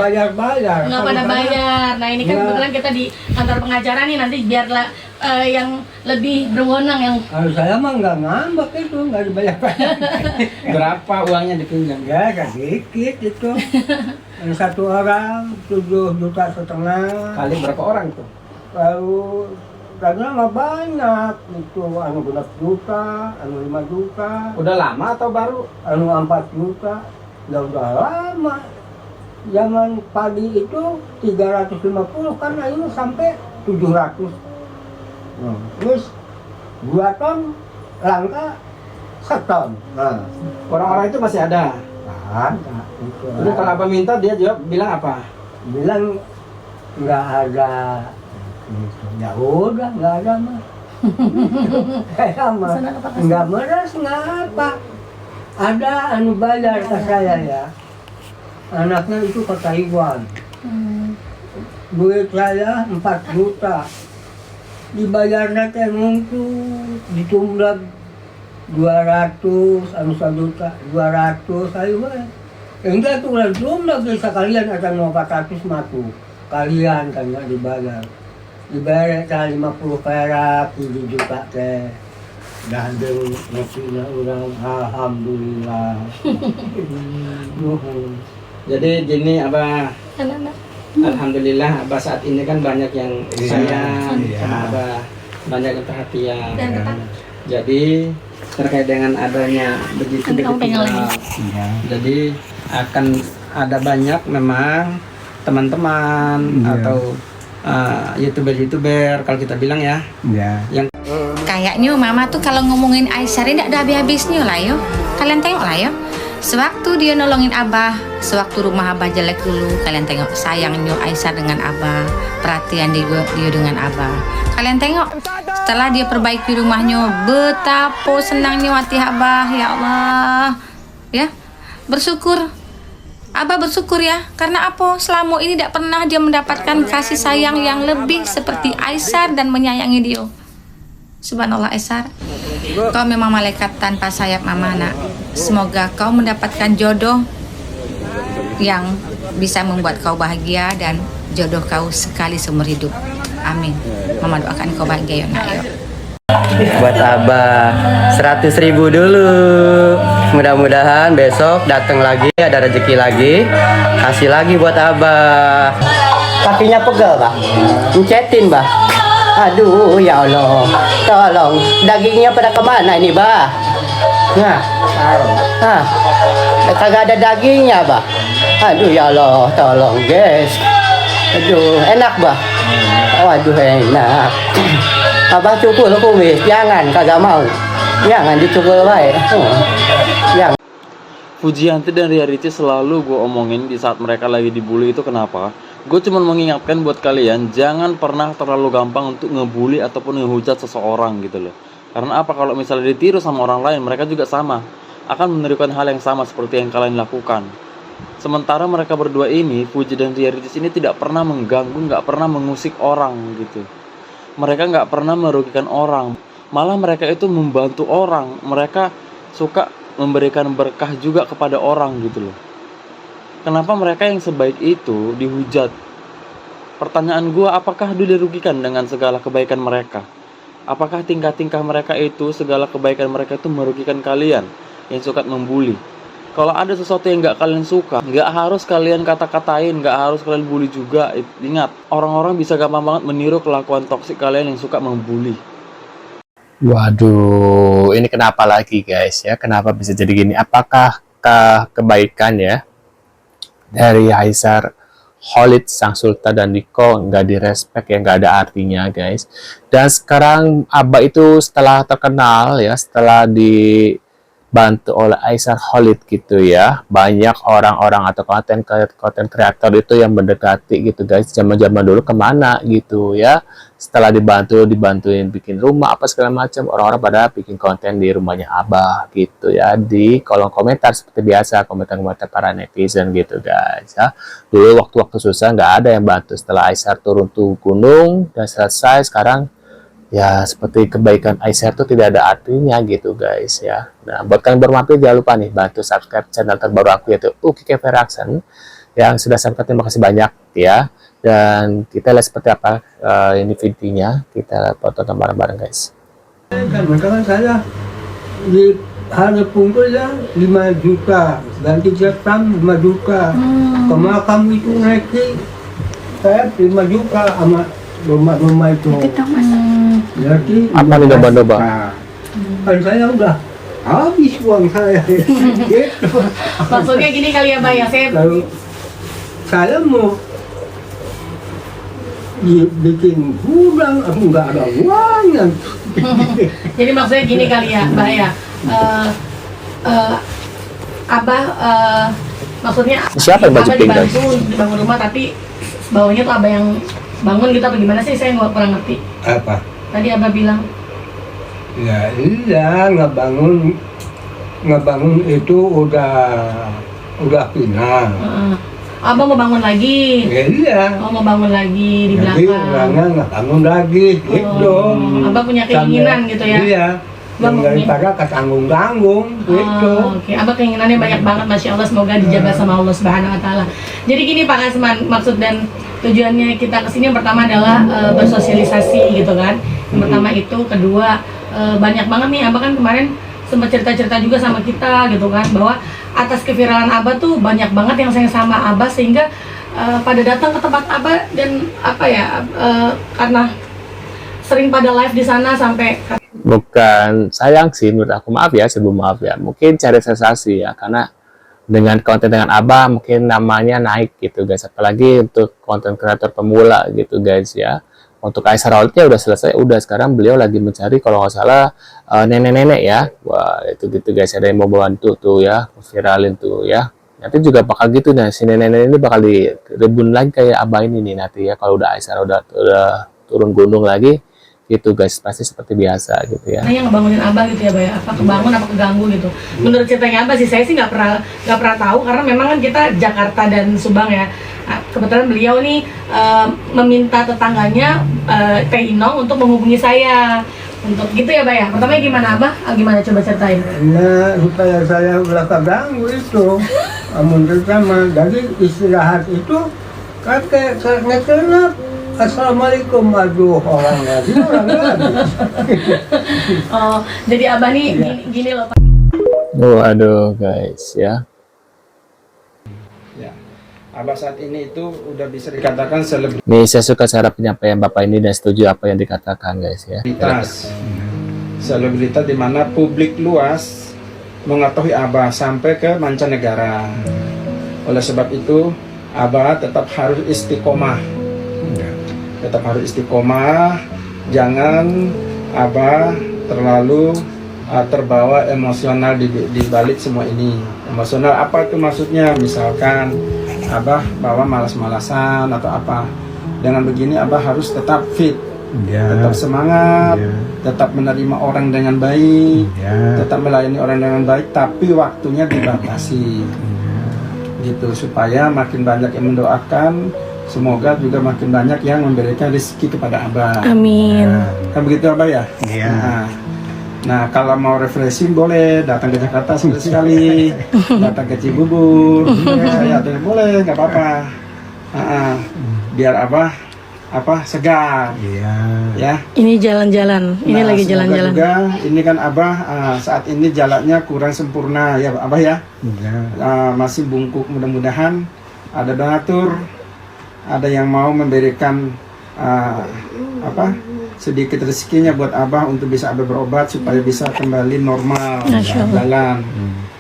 bayar-bayar. Nggak pada bayar. Nah ini kan kebetulan kita di kantor pengacara nih, nanti biarlah yang lebih berwenang yang. Kalau saya mah nggak ngambek itu, nggak dibayar-bayar. Berapa uangnya dipinjam? Ya sedikit itu. Yang satu orang 7,5 juta. Kali berapa orang tuh? Lalu karena nggak banyak itu, anu 12 juta, anu 5 juta, Udah lama atau baru? anu 4 juta. Ya udah lama. Zaman pagi itu 350 kan, ini sampai 700. Terus 2 ton langka 1 ton. Nah, Orang-orang itu masih ada. ada. Itu Jadi kalau Abah minta dia jawab bilang apa? bilang nggak ada. Ya udah nggak ada mah. Saya mah Sana apa kasih? nggak meres nggak apa. Ada anu bayar ke saya ya. Anaknya itu ke Taiwan. Duit saya 4 juta. Dibayarnya teh mungkin ditumblak 200, anu 1 juta, 200 ayo we. Enggak tuh lah jumlah bisa kalian ada 400 matu. Kalian kan nggak dibayar. Dibayar teh 50 perak, 7 juta teh. Dan dengan nasinya orang alhamdulillah. Jadi gini Abah, Anak-anak. alhamdulillah Abah saat ini kan banyak yang sayang Iya. sama Abah, banyak yang perhatian. Dan ketat. Jadi terkait dengan adanya begitu Nanti kamu pegang lagi. Iya. Jadi akan ada banyak memang teman-teman Iya. atau youtuber kalau kita bilang ya, Ya. yang Kayaknya mama tuh kalau ngomongin Aisyah ini tidak ada habis-habisnya lah yo. Kalian tengok lah yo. Sewaktu dia nolongin Abah, sewaktu rumah Abah jelek dulu, kalian tengok sayangnya Aisyah dengan Abah, perhatian dia dengan Abah. Kalian tengok setelah dia perbaiki rumahnya, betapa senangnya hati Abah, ya Allah. Ya, bersyukur. Abah bersyukur ya, karena apa? Selama ini tidak pernah dia mendapatkan kasih sayang yang lebih seperti Aisyah dan menyayangi dia. Subhanallah Aisyah, kau memang malaikat tanpa sayap mama nak. Semoga kau mendapatkan jodoh yang bisa membuat kau bahagia dan jodoh kau sekali seumur hidup. Amin. Mama doakan kau bahagia ya nak ya. Buat Abah 100.000 dulu. Mudah-mudahan besok datang lagi, ada rezeki lagi, kasih lagi buat Abah. Kakinya pegel bah, encetin bah. Aduh ya Allah, tolong dagingnya pada kemana ini bah? Nah, kagak ada dagingnya bah. Aduh ya Allah, tolong guys. Aduh enak bah. Waduh enak. Abah cukur kumis, jangan kagak mau. Jangan dicukur baik. Jangan. Fujianti dan Ria Ricis selalu gue omongin di saat mereka lagi dibully itu kenapa? Gue cuma mengingatkan buat kalian, jangan pernah terlalu gampang untuk ngebully ataupun ngehujat seseorang gitu loh. Karena apa? Kalau misalnya ditiru sama orang lain, mereka juga sama akan menirukan hal yang sama seperti yang kalian lakukan. Sementara mereka berdua ini, Fuji dan Ria Ricis ini tidak pernah mengganggu, nggak pernah mengusik orang gitu. Mereka nggak pernah merugikan orang, malah mereka itu membantu orang. Mereka suka memberikan berkah juga kepada orang gitu loh. Kenapa mereka yang sebaik itu dihujat? Pertanyaan gue, apakah dirugikan dengan segala kebaikan mereka? Apakah tingkah-tingkah mereka itu, segala kebaikan mereka itu merugikan kalian yang suka membuli? Kalau ada sesuatu yang gak kalian suka, gak harus kalian kata-katain, gak harus kalian bully juga. Ingat, orang-orang bisa gampang banget meniru kelakuan toksik kalian yang suka membuli. Waduh, ini kenapa lagi guys ya? Kenapa bisa jadi gini? Apakah kebaikan ya dari Aisyah, Khalid, Sang Sultan dan Niko nggak direspek ya, nggak ada artinya guys. Dan sekarang Abah itu setelah terkenal ya, setelah dibantu oleh Aisyah Khalid gitu ya, banyak orang-orang atau konten kreator itu yang mendekati gitu guys. Zaman-zaman dulu kemana gitu ya, setelah dibantuin bikin rumah apa segala macam, orang-orang pada bikin konten di rumahnya Abah gitu ya, di kolom komentar seperti biasa, komentar-komentar para netizen gitu guys ya. Dulu waktu-waktu susah nggak ada yang bantu, setelah Aisyah turun tuh gunung dan selesai, sekarang ya seperti kebaikan Aisyah itu tidak ada artinya gitu guys ya. Nah buat kalian baru mampir, jangan lupa nih bantu subscribe channel terbaru aku yaitu Uki Kefe Reaction, Yang sudah subscribe terima kasih banyak ya. Dan kita lihat seperti apa ini videonya. Kita tonton bareng-bareng guys. Kan saya di hari pungkul ya 5 juta, ganti jam 5 juta. Ke makam itu naik saya 5 juta sama domba-domba itu. Jadi Apa nih domba-domba? kan saya udah habis uang saya. Gitu. Maksudnya gini kali ya Abah ya, Lalu saya mau bikin gudang, aku nggak ada uangnya. jadi maksudnya gini kali ya Abah ya. Abah maksudnya Siapa yang baju Abah pink, guys? dibangun rumah tapi bawahnya tuh Abah yang bangun gitu apa gimana sih, saya nggak pernah ngerti. Apa? Tadi Abah bilang Ya iya, ngebangun itu udah pindah. Abah mau bangun lagi. Ya iya. Oh, mau bangun lagi di Jadi belakang. orangnya nggak bangun lagi, gitu. Abah punya keinginan gitu ya? Iya. Abah mau Daripada ketanggung-tanggung, gitu. Oke, Abah keinginannya banyak banget, Masya Allah, semoga dijaga sama Allah Subhanahu Wa Taala. Jadi gini Pak Kasman, maksud dan tujuannya kita kesini yang pertama adalah bersosialisasi gitu kan. Yang pertama itu, kedua banyak banget nih Abah kan kemarin sempat cerita-cerita juga sama kita gitu kan, bahwa atas keviralan Abah tuh banyak banget yang sayang sama Abah sehingga pada datang ke tempat Abah dan apa ya karena sering pada live di sana sampai Bukan sayang sih menurut aku, maaf ya, sebelum maaf ya, mungkin cari sensasi ya, karena dengan konten dengan Abah mungkin namanya naik gitu guys, apalagi untuk konten kreator pemula gitu guys ya. Untuk Aisar Holid's udah selesai, udah sekarang beliau lagi mencari kalau nggak salah nenek-nenek ya. Wah itu gitu guys, ada yang mau bantu tuh ya, viralin tuh ya. Nanti juga bakal gitu nih, si nenek-nenek ini bakal direbun lagi kayak Abah ini nih nanti ya, kalau udah Aisar udah turun gunung lagi gitu guys, pasti seperti biasa gitu ya. yang ngebangunin Abah gitu ya Abah ya, apa kebangun apa keganggu gitu. Menurut ceritanya Abah sih, saya sih nggak pernah tahu karena memang kan kita Jakarta dan Subang ya. Kebetulan beliau nih meminta tetangganya Teh Inong untuk menghubungi saya untuk gitu ya Abah ya. Pertama gimana Abah? Gimana coba ceritain? Nah, supaya saya udah keganggu itu. Amun pertama, jadi istirahat itu kakek kenap. Assalamualaikum, aduh orang lagi. Oh, jadi Abah nih gini loh Pak. Oh aduh guys ya. Ya. Abah saat ini itu udah bisa dikatakan selebritas. Nih saya suka cara penyampaian Bapak ini dan setuju apa yang dikatakan guys ya. Selebritas di mana publik luas mengetahui Abah sampai ke mancanegara. Oleh sebab itu, Abah tetap harus istiqomah. Tetap harus istiqomah, jangan Abah terlalu terbawa emosional di balik semua ini. Emosional apa itu maksudnya? Misalkan Abah bawa malas-malasan atau apa. Dengan begini Abah harus tetap fit, tetap semangat, tetap menerima orang dengan baik, tetap melayani orang dengan baik, tapi waktunya dibatasi. Gitu supaya makin banyak yang mendoakan. Semoga juga makin banyak yang memberikan rezeki kepada Abah. Amin. Kan begitu Abah ya? Iya. Nah, kalau mau refreshing boleh datang ke Jakarta sekali-sekali, datang ke Cibubur, saya boleh, nggak apa-apa. Biar Abah segar. Ya. Ini jalan-jalan. Ini lagi semoga jalan-jalan. juga ini kan Abah saat ini jalannya kurang sempurna ya Abah ya. Masih bungkuk, mudah-mudahan ada donatur. Ada yang mau memberikan sedikit rezekinya buat Abah untuk bisa Abah berobat supaya bisa kembali normal jalan.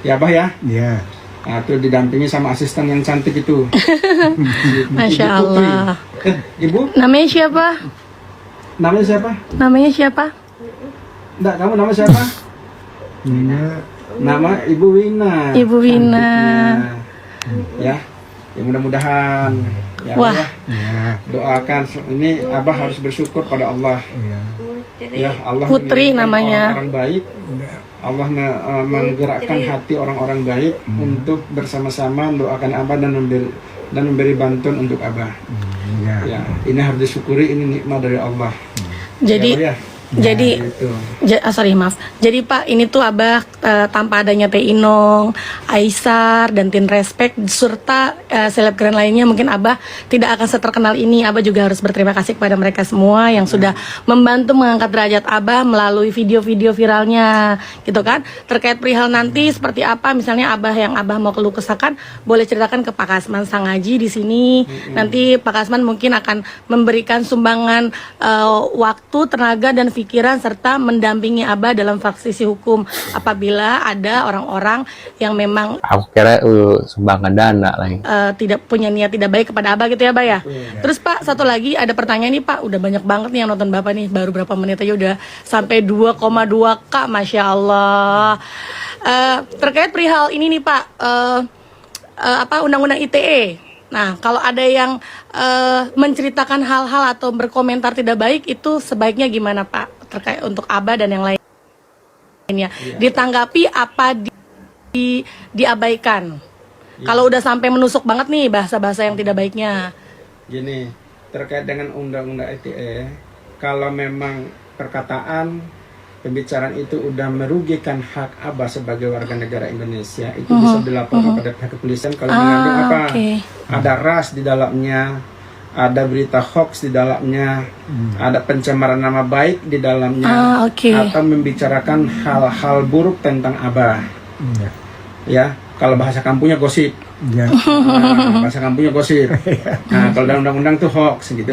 Ya Abah ya? Iya. Nah, itu didampingi sama asisten yang cantik itu. Masya Allah. Ibu? Namanya siapa? Namanya siapa? Namanya siapa? Enggak, kamu nama siapa? Nama Ibu Wina. Ibu Wina. Ya. Ya mudah-mudahan ya, Wah. Ya. Doakan ini Abah harus bersyukur pada Allah. Ya, Allah Putri namanya. Orang baik. Allah menggerakkan hati orang-orang baik untuk bersama-sama mendoakan Abah dan memberi bantuan untuk Abah. Ya, ini harus disyukuri, ini nikmat dari Allah. Jadi Ya, Jadi, Gitu. sorry maaf. Jadi Pak, ini tuh Abah tanpa adanya Teh Inong, Aisar, dan Tin Respect serta selebgram lainnya mungkin Abah tidak akan seterkenal ini. Abah juga harus berterima kasih kepada mereka semua yang sudah membantu mengangkat derajat Abah melalui video-video viralnya, gitu kan? Terkait perihal nanti seperti apa, misalnya Abah yang Abah mau keluh kesahkan, boleh ceritakan ke Pak Kasman Sangaji di sini. Nanti Pak Kasman mungkin akan memberikan sumbangan waktu, tenaga, dan pikiran serta mendampingi Abah dalam praktisi hukum apabila ada orang-orang yang memang Aku kira sumbangan dana lagi. tidak punya niat tidak baik kepada Abah gitu ya Abah ya. Terus Pak, satu lagi ada pertanyaan nih Pak, udah banyak banget nih yang nonton Bapak nih, baru berapa menit aja udah sampai 2,2K, Masya Allah. Terkait perihal ini nih Pak, undang-undang ITE. Nah, kalau ada yang menceritakan hal-hal atau berkomentar tidak baik, itu sebaiknya gimana Pak? Terkait untuk Abah dan yang lainnya. Ditanggapi apa diabaikan? Kalau udah sampai menusuk banget nih bahasa-bahasa yang tidak baiknya. Gini, terkait dengan undang-undang ITE, kalau memang perkataan pembicaraan itu udah merugikan hak Abah sebagai warga negara Indonesia, itu bisa dilaporkan pada pihak kepolisian kalau mengandung apa? Ada ras di dalamnya, ada berita hoax di dalamnya, ada pencemaran nama baik di dalamnya, atau membicarakan hal-hal buruk tentang Abah. Ya, kalau bahasa kampungnya gosip. Bahasa kampungnya gosip. Nah, kalau dalam undang-undang tuh hoax gitu.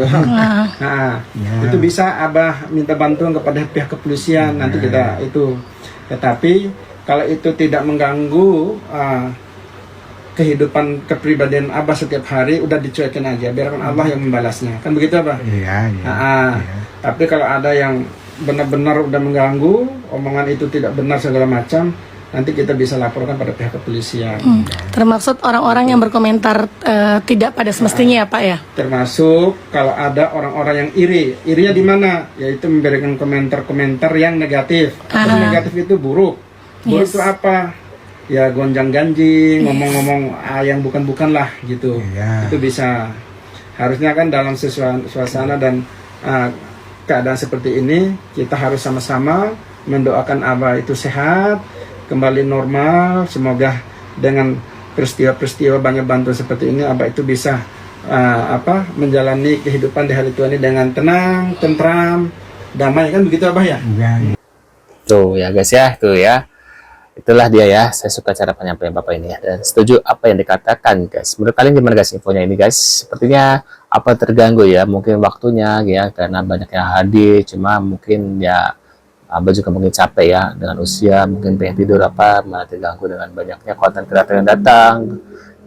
Itu bisa Abah minta bantuan kepada pihak kepolisian, nanti kita itu. Tetapi kalau itu tidak mengganggu kehidupan kepribadian Abah setiap hari, udah dicuekin aja, biarkan Allah yang membalasnya. Kan begitu Abah? Tapi kalau ada yang benar-benar udah mengganggu, omongan itu tidak benar segala macam, nanti kita bisa laporkan pada pihak kepolisian. Termaksud orang-orang yang berkomentar tidak pada semestinya ya Pak ya? Termasuk kalau ada orang-orang yang iri. Irinya di mana? Yaitu memberikan komentar-komentar yang negatif. Apa negatif itu buruk. Buruk itu apa? Ya gonjang-ganjing, ngomong-ngomong yang bukan-bukan lah gitu. Itu bisa. Harusnya kan dalam suasana dan keadaan seperti ini, kita harus sama-sama mendoakan Abah itu sehat, kembali normal. Semoga dengan peristiwa-peristiwa banyak bantuan seperti ini, Abah itu bisa menjalani kehidupan di hari tua ini dengan tenang, tentram, damai, kan begitu Abah ya? Tuh ya guys ya, tuh ya. Itulah dia ya, saya suka cara penyampaian Bapak ini ya, dan setuju apa yang dikatakan guys. Menurut kalian gimana guys infonya ini guys? Sepertinya apa terganggu ya, mungkin waktunya ya, karena banyak yang hadir, cuma mungkin ya Abah juga mungkin capek ya dengan usia, mungkin pengen tidur apa, malah terganggu dengan banyaknya konten kreator yang datang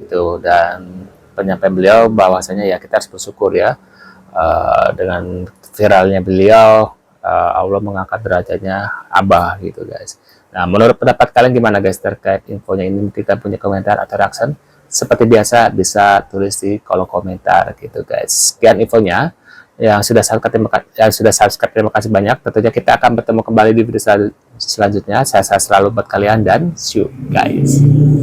gitu. Dan penyampaian beliau bahwasanya ya kita harus bersyukur ya, dengan viralnya beliau, Allah mengangkat derajatnya Abah gitu guys. Nah, menurut pendapat kalian gimana guys terkait infonya ini? Kita punya komentar atau reaction seperti biasa bisa tulis di kolom komentar gitu guys. Sekian infonya. Yang sudah subscribe, terima kasih banyak. Tentunya kita akan bertemu kembali di video selanjutnya. Saya selalu buat kalian dan see you guys.